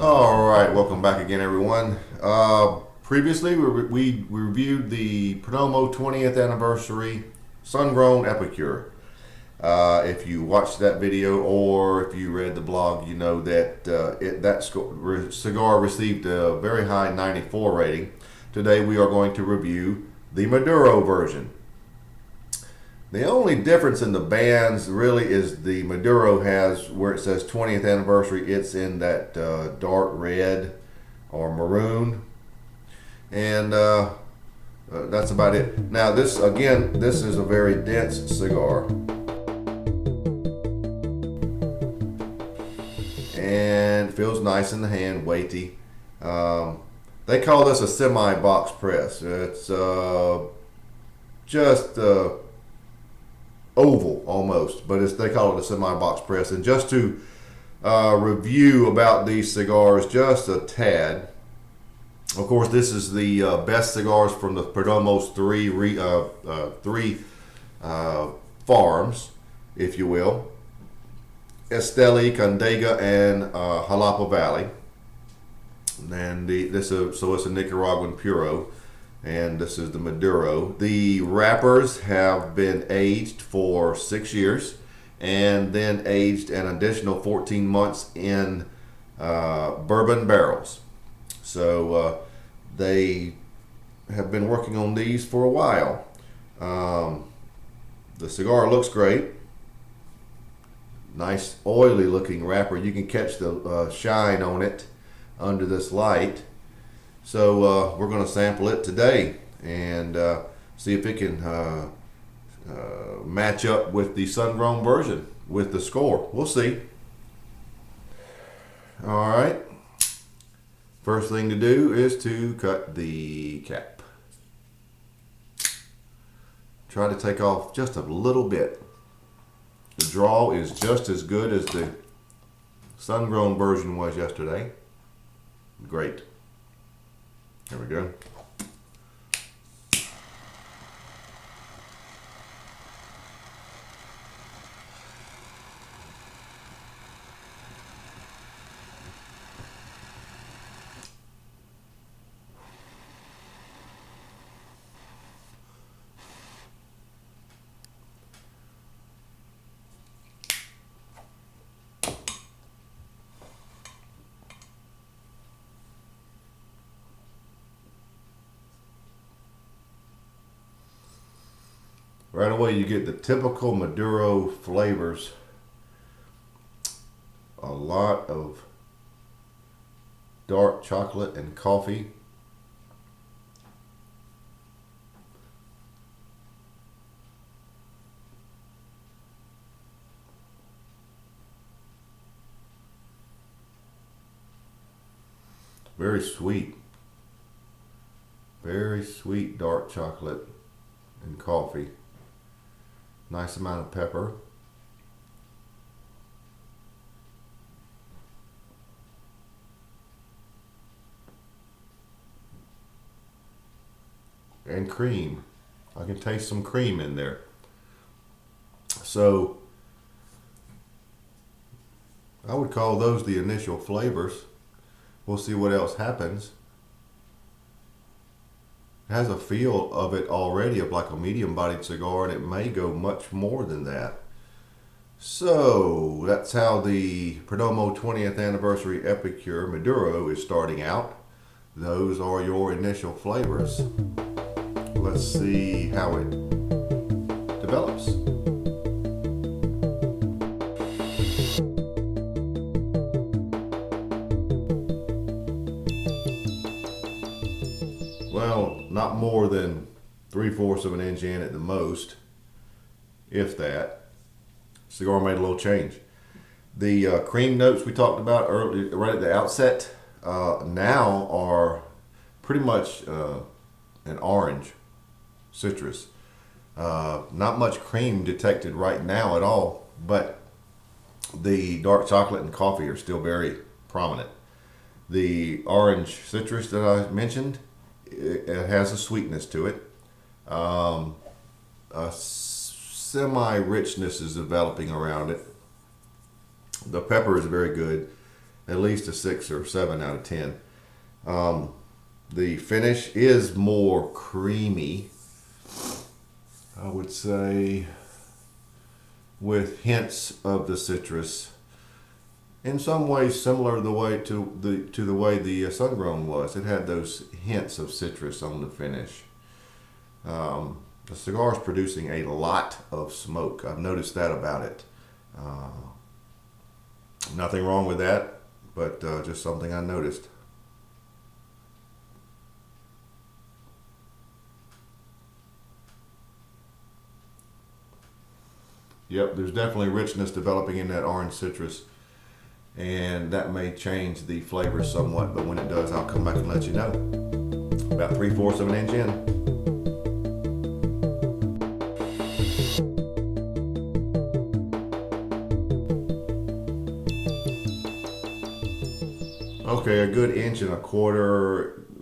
All right, welcome back again, everyone. Previously, we reviewed the Perdomo 20th anniversary sun-grown Epicure. If you watched that video or if you read the blog, you know that that cigar received a very high 94 rating. Today, we are going to review the Maduro version. The only difference in the bands really is the Maduro has, where it says 20th anniversary, it's in that dark red or maroon. And that's about it. Now this, again, this is a very dense cigar. And it feels nice in the hand, weighty. They call this a semi-box press. It's just oval almost, but they call it a semi-box press. And just to review about these cigars just a tad, of course this is the best cigars from the Perdomo's three farms, if you will: Esteli, Condega, and Jalapa Valley. And so it's a Nicaraguan Puro. And this is the Maduro. The wrappers have been aged for 6 years and then aged an additional 14 months in bourbon barrels. So they have been working on these for a while. The cigar looks great. Nice oily looking wrapper. You can catch the shine on it under this light. So we're going to sample it today and see if it can match up with the sun-grown version with the score. We'll see. All right. First thing to do is to cut the cap. Try to take off just a little bit. The draw is just as good as the sun-grown version was yesterday. Great. There we go. Right away you get the typical Maduro flavors. A lot of dark chocolate and coffee. Very sweet. Very sweet dark chocolate and coffee. Nice amount of pepper. And cream. I can taste some cream in there. So I would call those the initial flavors. We'll see what else happens. It has a feel of it already of like a medium-bodied cigar, and it may go much more than that. So that's how the Perdomo 20th anniversary Epicure Maduro is starting out. Those are your initial flavors. Let's see how it develops. Well, not more than 3/4 of an inch in at the most, if that. Cigar made a little change. The cream notes we talked about earlier, right at the outset, now are pretty much an orange citrus. Not much cream detected right now at all, but the dark chocolate and coffee are still very prominent. The orange citrus that I mentioned, it has a sweetness to it. A semi-richness is developing around it. The pepper is very good, at least a 6 or 7 out of 10. The finish is more creamy, I would say, with hints of the citrus. In some ways, similar to the way the sun-grown was. It had those hints of citrus on the finish. The cigar is producing a lot of smoke. I've noticed that about it. Nothing wrong with that, but just something I noticed. Yep, there's definitely richness developing in that orange citrus, and that may change the flavor somewhat, but when it does, I'll come back and let you know. About 3/4 of an inch in. Okay, a good 1.25 inches, a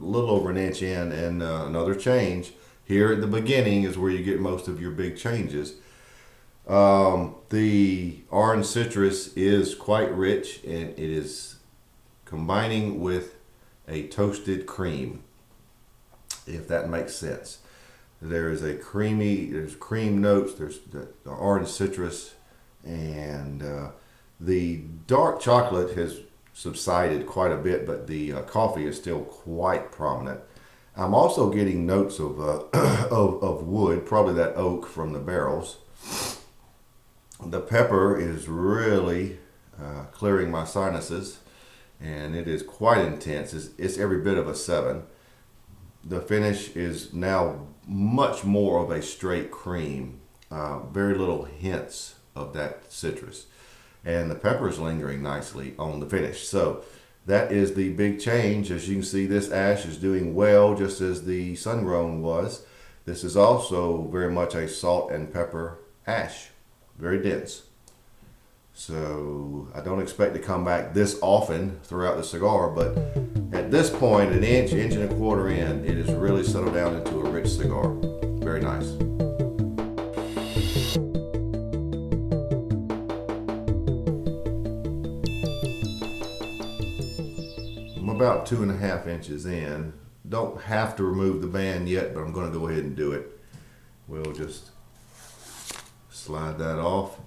little over an inch in, and another change. Here at the beginning is where you get most of your big changes. The orange citrus is quite rich, and it is combining with a toasted cream, if that makes sense. There's cream notes, there's the orange citrus, and the dark chocolate has subsided quite a bit, but the coffee is still quite prominent. I'm also getting notes of of wood, probably that oak from the barrels. The pepper is really clearing my sinuses, and it is quite intense. It's every bit of a 7. The finish is now much more of a straight cream, very little hints of that citrus, and the pepper is lingering nicely on the finish. So that is the big change. As you can see, this ash is doing well, just as the sun-grown was. This is also very much a salt and pepper ash. Very dense. So I don't expect to come back this often throughout the cigar, but at this point, an inch, 1.25 inches in, it has really settled down into a rich cigar. Very nice. I'm about 2.5 inches in. Don't have to remove the band yet, but I'm going to go ahead and do it. We'll just slide that off,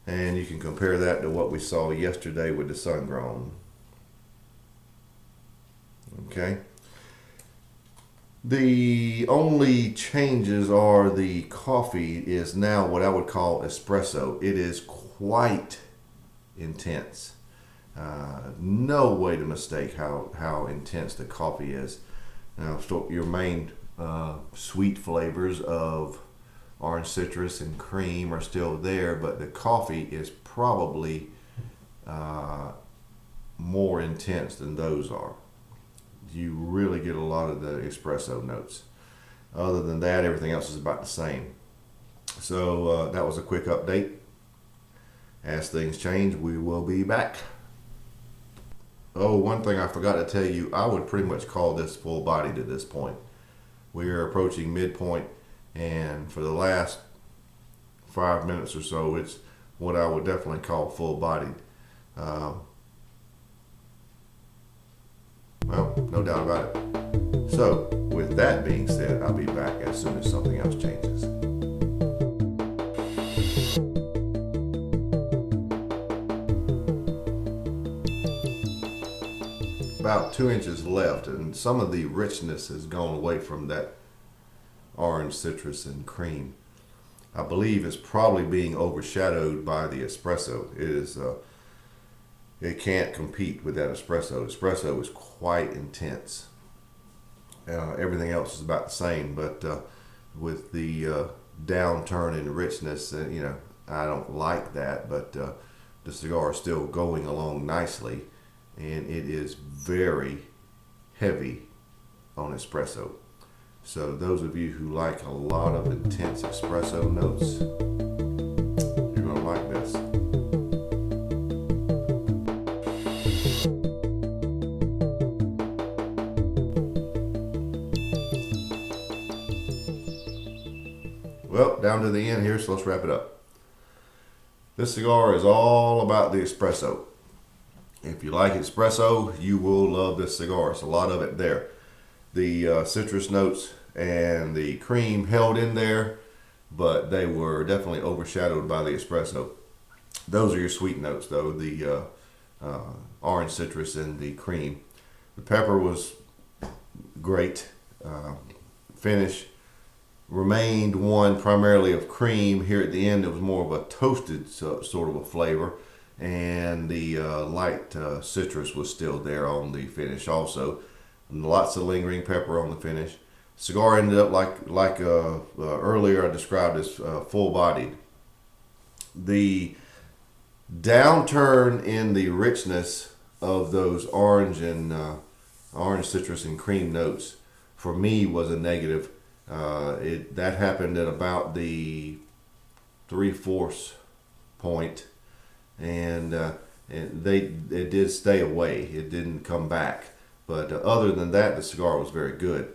and you can compare that to what we saw yesterday with the sun-grown. Okay. The only changes are the coffee is now what I would call espresso. It is quite intense. No way to mistake how intense the coffee is. Now, so your main sweet flavors of orange citrus and cream are still there, but the coffee is probably more intense than those are. You really get a lot of the espresso notes. Other than that, everything else is about the same. So that was a quick update. As things change, we will be back. Oh, one thing I forgot to tell you, I would pretty much call this full bodied at this point. We are approaching midpoint, and for the last 5 minutes or so, it's what I would definitely call full bodied. Well, no doubt about it. So, with that being said, I'll be back as soon as something else changes. About 2 inches left, and some of the richness has gone away from that orange citrus and cream. I believe it's probably being overshadowed by the espresso. It can't compete with that espresso. Espresso is quite intense. Everything else is about the same, but with the downturn in richness, I don't like that, but the cigar is still going along nicely, and it is very heavy on espresso. So those of you who like a lot of intense espresso notes, you're going to like this. Well, down to the end here, so let's wrap it up. This cigar is all about the espresso. If you like espresso, you will love this cigar. It's a lot of it there. The citrus notes and the cream held in there, but they were definitely overshadowed by the espresso. Those are your sweet notes, though, the orange citrus and the cream. The pepper was great. Finish remained one primarily of cream. Here at the end, it was more of a toasted sort of a flavor, and the light citrus was still there on the finish also. And lots of lingering pepper on the finish. Cigar ended up like earlier I described as full-bodied. The downturn in the richness of those orange citrus and cream notes for me was a negative. That happened at about the 3/4 point, and it did stay away. It didn't come back. But other than that, the cigar was very good.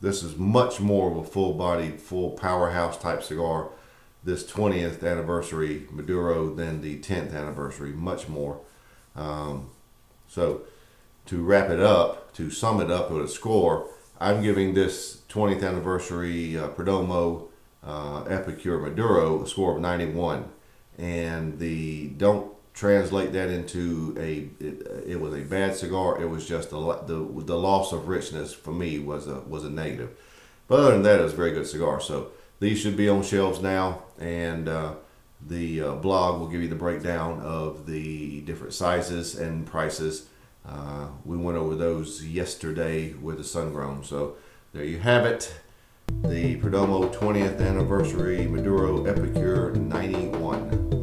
This is much more of a full-bodied, full powerhouse type cigar, this 20th anniversary Maduro, than the 10th anniversary, much more. So to wrap it up, to sum it up with a score, I'm giving this 20th anniversary Perdomo Epicure Maduro a score of 91. And don't translate that into it was a bad cigar. It was just the loss of richness for me was a negative. But other than that, it was a very good cigar. So these should be on shelves now, and the blog will give you the breakdown of the different sizes and prices. We went over those yesterday with the sun grown. So there you have it. The Perdomo 20th anniversary Maduro Epicure 91.